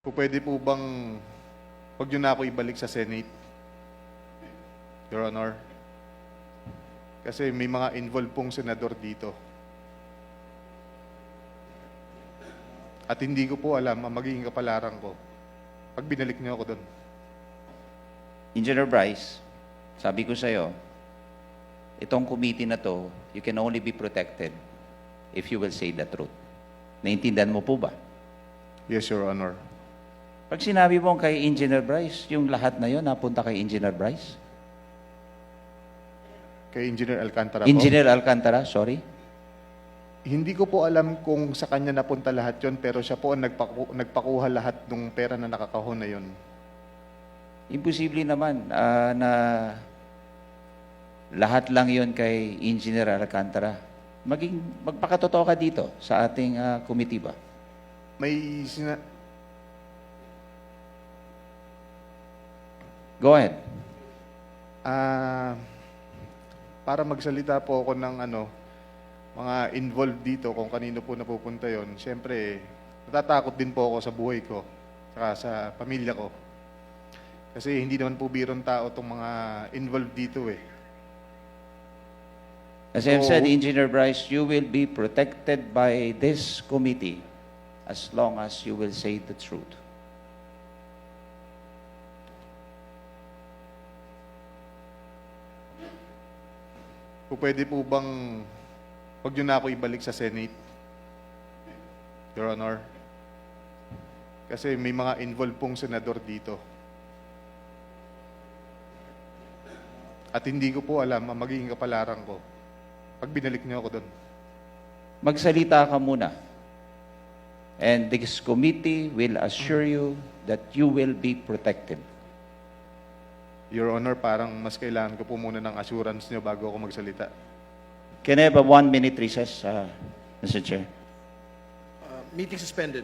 Pwede po bang wag niyo na ako ibalik sa Senate, Your Honor? Kasi may mga involved pong senador dito. At hindi ko po alam ang magiging kapalaran ko pag binalik niyo ako doon. Engineer Bryce, sabi ko sa'yo, itong committee na to, you can only be protected if you will say the truth. Naintindihan mo po ba? Yes, Your Honor. Pag sinabi mo kay Engineer Bryce, yung lahat na yon napunta kay Engineer Bryce? Kay Engineer Alcantara po. Engineer Alcantara, sorry. Hindi ko po alam kung sa kanya napunta lahat yon, pero siya po ang nagpakuha lahat ng pera na nakakahon na yon. Imposible naman na lahat lang yon kay Engineer Alcantara. Magpakatotoo ka dito sa ating committee ba? May Go ahead. para magsalita po ako ng mga involved dito kung kanino po napupunta yon. Siyempre, natatakot din po ako sa buhay ko, saka sa pamilya ko. Kasi hindi naman po birong tao itong mga involved dito eh. As I've said, Engineer Bryce, you will be protected by this committee as long as you will say the truth. Pwede po bang wag niyo na ako ibalik sa Senate, Your Honor? Kasi may mga involved pong senador dito. At hindi ko po alam ang magiging kapalaran ko pag binalik niyo ako doon. Magsalita ka muna. And this committee will assure you that you will be protected. Your Honor, parang mas kailangan ko po muna ng assurance niyo bago ako magsalita. Can I have a 1-minute recess, Mr. Chair? Meeting suspended.